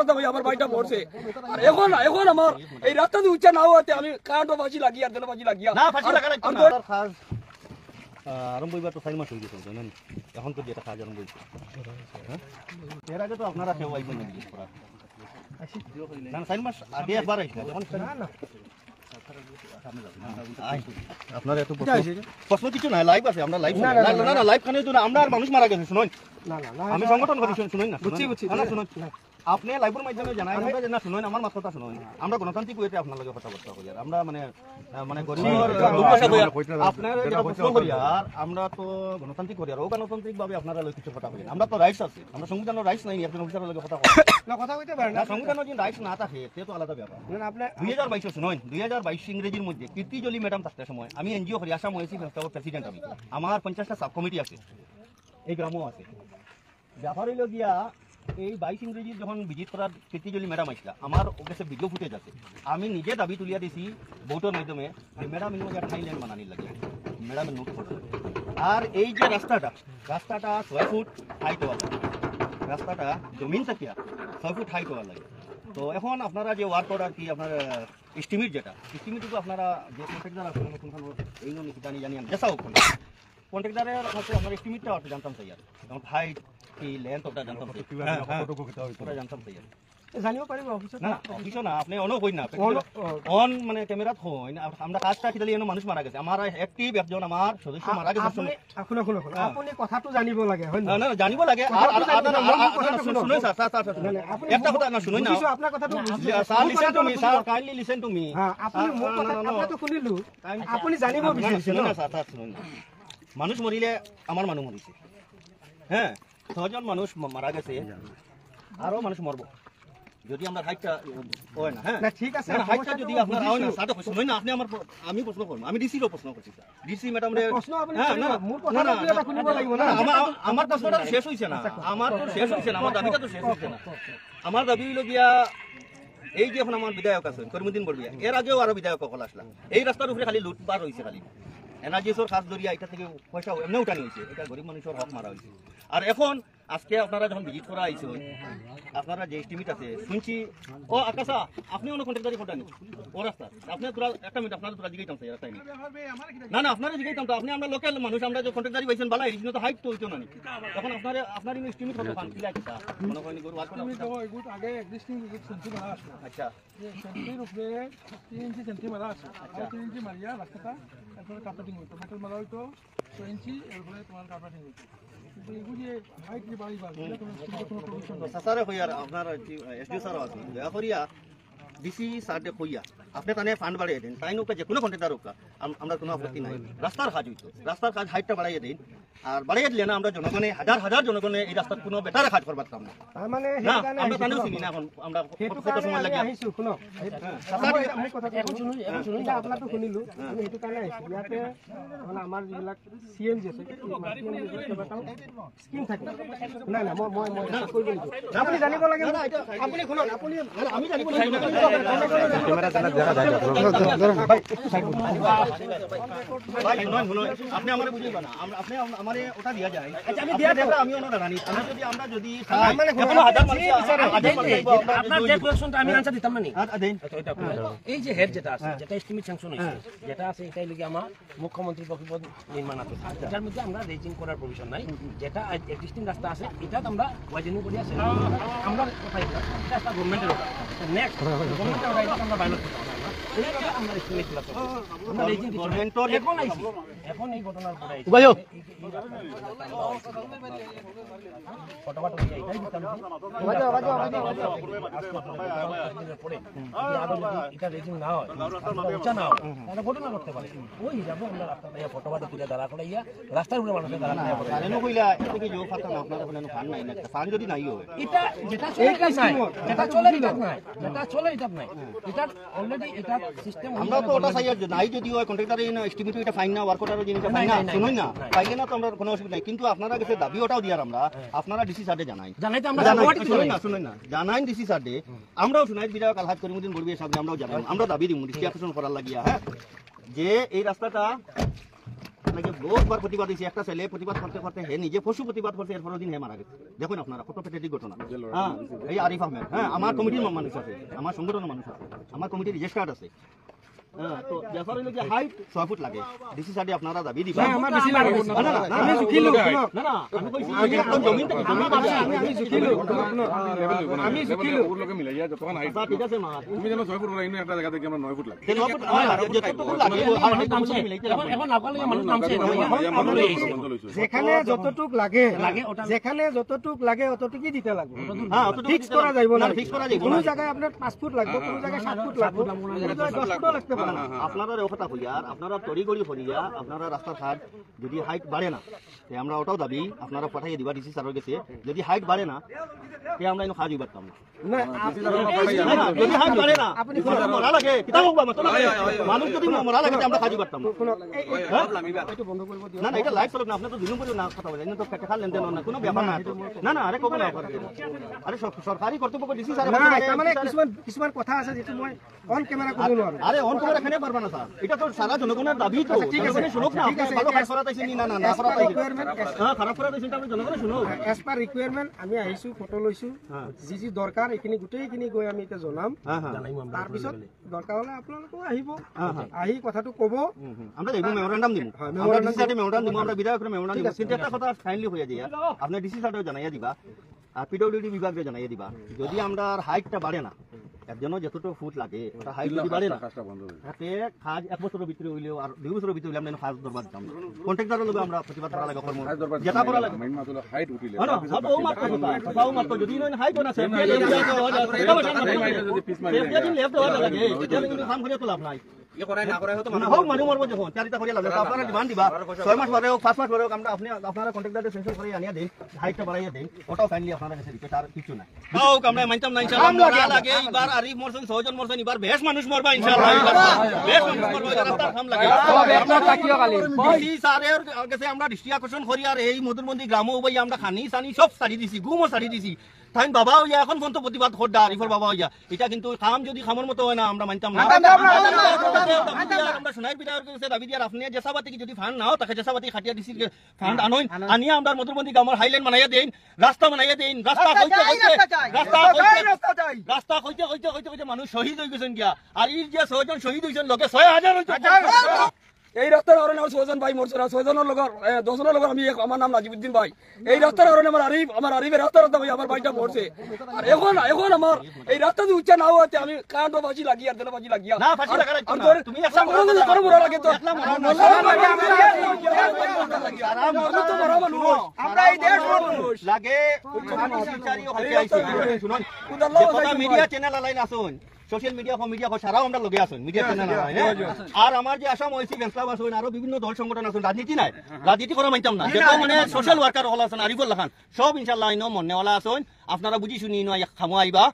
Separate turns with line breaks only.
রাস্তা ভাই আমার বাড়িটা পড়ছে আর এখন আমার এই রাস্তা দিয়ে উচ্চা না হওয়াতে আমি কারেন্টও ফাঁসি লাগিয়ে আর ফাঁসি লাগিয়ে
না ফাঁসি লাগা লাগতো না খাস আরম্ভ হইবার তো 4 মাস হয়ে গেছে জানেন এখন তো যেটা কাজ আরম্ভ হইছে হ্যাঁ এর আগে তো আপনারা কেউ আইবেন না জিজ্ঞেস করা না 4 মাস আগে একবার আইছিল যখন না আপনার এত প্রশ্ন কিছু না লাইভ আছে আমরা লাইভ না না লাইভ কানে তো আমরা আর মানুষ মারা গেছে শুনুন না না আমি সংগঠন করি শুনুন না বুঝছি না শুনুন আপনি লাইভের মাধ্যমে জানাই আমরা না শুনুন আমার মাথা কথা শুনুন আমরা গণতান্ত্রিক ওয়েতে আপনার লগে কথাবার্তা করি আমরা মানে গরিবের আপনার যেটা প্রশ্ন করি আর আমরা তো গণতান্ত্রিক করি আর ও গণতান্ত্রিক ভাবে আপনারা লগে কিছু কথা বলেন আমরা তো রাইটস আছে আমরা সংবিধানের রাইটস নাই একজন অফিসারের লগে কথা বলি না কথা কইতে পারেন না সংবিধানের যে রাইটস না থাকে সে তো আলাদা ব্যাপার না আপনি 2022 শুনুন 2022 ইংরেজির মধ্যে কীর্তিজলি ম্যাডাম থাকতে সময় আমি এনজিও করি আসাম ওয়েসি সংস্থার প্রেসিডেন্ট আমি আমার 50টা সাব কমিটি আছে এই গ্রামও আছে ব্যাপার হইল গিয়া এই 22 ইংরেজি যখন ভিজিট করার কীর্তিজলি ম্যাডাম আসলা আমার ওকে ভিডিও ফুটেজ আছে আমি নিজে দাবি তুলিয়া দিছি ভোটের মাধ্যমে যে ম্যাডাম ইনো একটা থাইল্যান্ড বানানি লাগে ম্যাডামের নোট করছে আর এই যে রাস্তাটা 6 ফুট হাইট হওয়া লাগে রাস্তাটা জমিন থেকে 6 ফুট হাইট হওয়া লাগে তো এখন আপনারা যে ওয়ার্ক অর্ডার কি আপনার এস্টিমেট যেটা এস্টিমেটটুকু আপনারা যে কন্ট্রাক্টর আছে কোনখানে এই নিয়ে জানি আমি যেসা হোক কন্ট্রাক্টরের আপনার এস্টিমেটটা আপনি জানতাম চাই আর কারণ হাইট কি লেন্থ ওটা জানতাম চাই জানতাম চাই জানিও পারিব অফিসে না অফিসে না আপনি অন হই না অন মানে ক্যামেরাত হই না আমরা কাজটা কিদালি এনো মানুষ মারা গেছে আমার অ্যাক্টিভ একজন আমার সদস্য মারা গেছে আপনি আপনি কথাটো জানিব লাগে হয় না না জানিব লাগে আর শুনুন স্যার একটা কথা না শুনুন না আপনার কথাটো sir listen to me sir kindly listen to me আপনি মোর কথা আপনি তো শুনিলু আপনি জানিব বিচাৰিছে না স্যার শুনুন না মানুষ মরিলে আমার মানুষ মরিছে হ্যাঁ 6 জন মানুষ মারা গেছে আরো মানুষ মরবো যদি আমরা হাইটটা হয় না হ্যাঁ না ঠিক আছে হাইটটা যদি আপনারা হয় না সাথে শুনুন না আপনি আমি প্রশ্ন করব আমি ডিসি র প্রশ্ন করছি স্যার ডিসি ম্যাডাম রে প্রশ্ন আপনি না মোর কথাটা শুনিব লাগিব না আমার প্রশ্নটা শেষ হইছে না আমার তো শেষ হইছে না আমার দাবিটা তো শেষ হইছে না আমার দাবি হইল গিয়া এই যে এখন আমার বিধায়ক আছেন করিমউদ্দিন বড়বিয়া এর আগেও আরো বিধায়ক কল আসলা এই রাস্তার উপরে খালি লুটপাট হইছে খালি এনার্জিসর খাস দরিয়া এটা থেকে পয়সা এমনি উঠানি হয়েছে এটা গরিব মানুষের হক মারা হয়েছে আর এখন আজকে আপনারা যখন ভিজিট করা আইছে আপনারা যে এস্টিমেট আছে শুনছি ও আকাশা আপনি অন্য কন্ট্রাক্টরি ফোটানি ও রাস্তা আপনি তোরা একটা মিনিট আপনারা তোরা জিগাইতাম স্যার রাস্তায় না না আপনারা জিগাইতাম তো আপনি আমরা লোকাল মানুষ আমরা যে কন্ট্রাক্টরি পাইছেন বালা এই তো হাইট তো হইতো না তখন আপনার এস্টিমেট কত পান কি লাগে মনে করেন গরু ওয়ার্ক করা আগে এক্সিস্টিং শুনছি মারা আছে আচ্ছা সেন্টির উপরে 3 ইঞ্চি সেন্টি মারা আছে আচ্ছা 3 ইঞ্চি মারিয়া রাস্তাটা তারপরে কার্পেটিং হইতো মেটাল মারা হইতো 6 ইঞ্চি এরপরে তোমার কার্পেটিং হইতো কিন্তু এগুলো যে হাইট যে বাড়ি বাড়ি এটা কোনো প্রভিশন না সাসারে কইয়ার আপনার এসডিও স্যার আছে দয়া করিয়া ডিসি স্যারকে কইয়া আপনি তানে ফান্ড বাড়াইয়া দেন তাই নৌকা যে কোনো কন্ট্রাক্টর হোক আমরা কোনো আপত্তি নাই রাস্তার কাজ হইতো রাস্তার কাজ হাইটটা বাড়াইয়া দেন আর বাড়াইয়া দিলে না আমরা জনগণে হাজার জনগণে এই রাস্তার কোনো বেটারে কাজ করবার পারতাম না মানে আমরা তানেও চিনি না এখন আমরা কত সময় লাগে আইছো শুনো আমি কথা এখন শুনুন আপনারা তো শুনিলু আমি হেতু কানে আইছি ইয়াতে মানে আমার যেবিলাক সিএম যে আছে স্কিম থাকে না না মই কইব লাগিব আপনি জানিব লাগে আপনি শুনুন আপনি আমি জানিব লাগিব ক্যামেরা চালা জায়গা যায় ভাই একটু সাইড ভাই শুনুন আপনি আমারে বুঝিবা না আপনি আমারে ওটা দিয়া যায় আচ্ছা আমি দিয়া দেব আমি ওনা রানী আমি যদি আমরা যদি মানে কোনো হাজার মানুষ আপনার যে কোশ্চেনটা আমি आंसर দিতাম না নি এই যে হেড যেটা আছে যেটা এস্টিমেট স্যাংশন হইছে যেটা আছে এটাই লাগি আমার মুখ্যমন্ত্রী প্রকল্প নির্মাণ আছে যার মধ্যে আমরা রেজিং করার প্রভিশন নাই যেটা এক্সিস্টিং রাস্তা আছে এটা আমরা ওয়াইডেনিং করি আছে আমরা কোথায় এটা একটা গভর্নমেন্টের ওটা নেক্সট গভর্নমেন্টের ওটা আমরা বাইলট এইভাবে আমরা এস্টিমেট করতে আমরা রেজিং গভর্নমেন্টর এখন আইছি এখন এই ঘটনার পরে আইছি ভাইও ফটোফটো দিয়ে এটাই দিতাম এটা রেজিং না হয় উচ্চা না হয় তাহলে ঘটনা করতে পারে ওই হিসাবে আমরা রাস্তাটা ফটোফটো তুলে দাঁড়া করাইয়া রাস্তার উপরে মানুষের দাঁড়া করাইয়া জানেন কইলা এটা কি জো ফাটা না আপনারা কোনো ফান নাই না ফান যদি নাই হয় এটা যেটা চলে এটা নাই যেটা চলে এটা নাই এটা অলরেডি এটা সিস্টেম আমরা তো ওটা চাই নাই যদি হয় কন্ট্রাক্টর ইন এস্টিমেট এটা ফাইন না ওয়ার্ক অর্ডারও জিনিসটা ফাইন না শুনুন না পাইলে না তো আমরা কোনো অসুবিধা নাই কিন্তু আপনারা কাছে দাবি ওটাও দিয়ার আমরা আপনারা ডিসি স্যারকে জানাইতে আমরা শুনুন না জানাই ডিসি স্যারকে আমরাও শুনাই বিধায়ক আলহাজ করিমউদ্দিন বড়বিয়া সাহেব আমরাও জানাই আমরা দাবি দিমু ডিসি অ্যাকশন করার লাগিয়া হ্যাঁ যে এই রাস্তাটা আগে বহুতবার প্রতিবাদ দিয়েছি, একটা ছেলে প্রতিবাদ করতে করতে হে নিজে পশু প্রতিবাদ করতে এর পরের দিন হে মারা গেছে। দেখুন আপনারা কত পেটেটিক ঘটনা। হ্যাঁ, এই আরিফ আহমেদ, হ্যাঁ আমার কমিটির মানুষ আছে, আমার সংগঠনের মানুষ আছে, আমার কমিটির রেজিস্টার্ড আছে। হ্যাঁ, তো ব্যাপার হলো যে হাইট 6 ফুট লাগে, ডিসি সাইডে আপনারা দাবি দিবা।
আমার বেশি লাগে
আমি ঝুঁকিলো না আমি কইছি একদম জমিন থেকে জমি পাবে।
আমি ঝুঁকিলো
ওর লোকে মিলাই যায় যতক্ষণ হাইট
আচ্ছা ঠিক আছে মা,
তুমি জানো 6 ফুট লাইনে একটা জায়গা থেকে আমরা 9 ফুট লাগে
9 ফুট যতটুকু লাগে আর হাইট নামছে মিলাইতে
এখন আপনার মানুষ নামছে যেখানে যতটুক লাগে যেখানে যতটুক লাগে অতটুকুই দিতে লাগবে।
হ্যাঁ
ফিক্স করা যাইব না,
ফিক্স করা যাইব
কোনো
না।
জায়গায় আপনার 5 ফুট লাগবে, কোনো জায়গায় 7 ফুট লাগবে, কোনো জায়গায় 10 ফুটও লাগতে পারে না।
আপনারা কথা কইয়ার আপনারা তড়িগড়ি করিয়া আপনারা রাস্তার ঘাট যদি হাইট বাড়ে না তে আমরা ওটাও দাবি আপনারা পাঠাইয়ে দিবা ডিসি স্যারের কাছে। যদি হাইট বাড়ে না তে আমরা ইনো খাওয়া পারতাম না।
না
যদি হাইট বাড়ে না আপনি মরা লাগে কিতা হোক মত মানুষ যদি মরা লাগে আমরা খাওয়া পারতাম না।
কোনো একটু বন্ধ করব দিও
না না এটা লাইভ চলক না, আপনি তো দিনুম করে না কথা বলেন, এটা তো পেটে খাল লেনদেন না, কোনো ব্যাপার না তো। না না আরে কব না, আরে সরকারি কর্তৃপক্ষ ডিসি স্যার
না, তার মানে কিছুমান কথা আছে যেটো মই অন ক্যামেরা কব নোৱাৰো।
আরে অন করে এখানে পারবা না স্যার, এটা তো সারা জনগণের দাবি তো। ঠিক আছে শুনুক না, আপনি ভালো কাজ করাতেছেন না না না করাতেছেন হ্যাঁ খারাপ করাতেছেন আপনি জনগণে শুনুক।
এজ পার ৰিকুৱাৰমেণ্ট আমি আহিছো, ফটো লৈছো, যি যি দৰকাৰ এইখিনি গোটেইখিনি গৈ আমি এতিয়া জনাম। তাৰপিছত দৰকাৰ হলে আপোনালোকেও আহিব, আহি কথাটো ক'ব।
আমরা দেখব মেমোরান্ডাম দিব, আমরা ডিসি সাইডে মেমোরান্ডাম দিব, আমরা বিধায়কের মেমোরান্ডাম দিব। কিন্তু একটা কথা ফাইনালি হয়ে যায়, আপনি ডিসি সাইডেও জানাইয়া দিবা আর পিডব্লিউডি বিভাগে জানাইয়া দিবা। যদি আমরা হাইটটা বাড়ে না এর জন্য যতটুকু ফুট লাগে ওটা হাইট যদি বাড়ে না তাতে কাজ 1 বছরের ভিতরে হইলেও আর 2 বছরের ভিতরে হইলে আমরা কাজ দরবার দাম কন্ট্রাক্টরের লগে আমরা প্রতিবাদ করা লাগে, কর্ম যেটা করা লাগে
মাইন মাত্র হাইট উঠিলে
না সব ও মাত্র কথা ও মাত্র যদি নয় হাইট না সেফটি লেফট হওয়া লাগে, এটা কিন্তু কাম করে তো লাভ নাই।
ये করাই না করাই হতো
হোক মানুষ মরবো যখন চারিটা করে লাগবে আপনারা ডিমান্ড দিবা 6 মাস পরে হোক 5 মাস পরে হোক, আমরা আপনি আপনারা কন্ট্রাক্টরদের সেন্সর করে আনিয়া দেন, হাইটটা বাড়াইয়া দেন, ওটাও ফাইনালি আপনারা কাছে রিপোর্ট আর কিছু না হোক। আমরা মানতাম না ইনশাআল্লাহ, মরা লাগে এবার আরিফ মরছেন 6 জন মরছেন, এবার বেশ মানুষ মরবা ইনশাআল্লাহ, বেশ মানুষ মরবা, রাস্তার কাম লাগে আপনারা তাকিও খালি ডিসি স্যারের কাছে আমরা দৃষ্টি আকর্ষণ করি। আর এই মধুরমন্দি গ্রামও ভাই আমরা খানি সানি সব সারি দিছি, গুমও সারি দিছি। তাই বাবা হইয়া এখন পর্যন্ত প্রতিবাদ করডা আরিফের বাবা হইয়া, এটা কিন্তু কাম যদি খামর মতো হয় না আমরা মানতাম না। আমরা সোনাই বিধায়কের কাছে দাবি দিয়ার আপনি জেসাবাতি যদি ফান্ড নাও তাকে জেসাবাতি খাটিয়া দিছি ফান্ড আনইন আনিয়া আমরা মধুরমন্দি গ্রামের হাইলাইন বানাইয়া দেন, রাস্তা বানাইয়া দেন, রাস্তা কইতে কইতে মানুষ শহীদ হয়ে গেছেন গিয়া। আর এই যে 6 জন শহীদ হইছেন লোকে 6000 হইছে।
এই রাস্তার কারণে আমার 6 জন ভাই মরছে না, 6 জনের লোক 10 জনের লোক আমি আমার নাম নাজিবউদ্দিন ভাই। এই রাস্তার কারণে আমার আরিফের রাস্তার ভাই আমার ভাইটা মরছে। আর এখন আমার এই রাস্তা যদি উচ্চা না হতে আমি কান্ড বাজি লাগি আর দেনা বাজি লাগিয়া
না ফাঁসি লাগা রাখছো না, তুমি
একলা মরা লাগে তো একলা মরা আমরা এই দেশ মানুষ
লাগে বিচারিও হতে আইছে। শুনুন কথা মিডিয়া চ্যানেল আলাইন আসুন, সোশ্যাল মিডিয়া সারাও আমরা লগে আসুন, মিডিয়া চ্যানেল আর আমার যে আসাম হয়েছি বেসলাম আসুন, আরো বিভিন্ন দল সংগঠন আসুন, রাজনীতি নাই, রাজনীতি করা মানতাম না। যেটা মানে সোশ্যাল ওয়ার্কার হল আছেন আরিফুল খান সব ইনশাল্লাহ ইনো মনেওয়ালা আসুন, আপনারা বুঝি শুনি খামো আইবা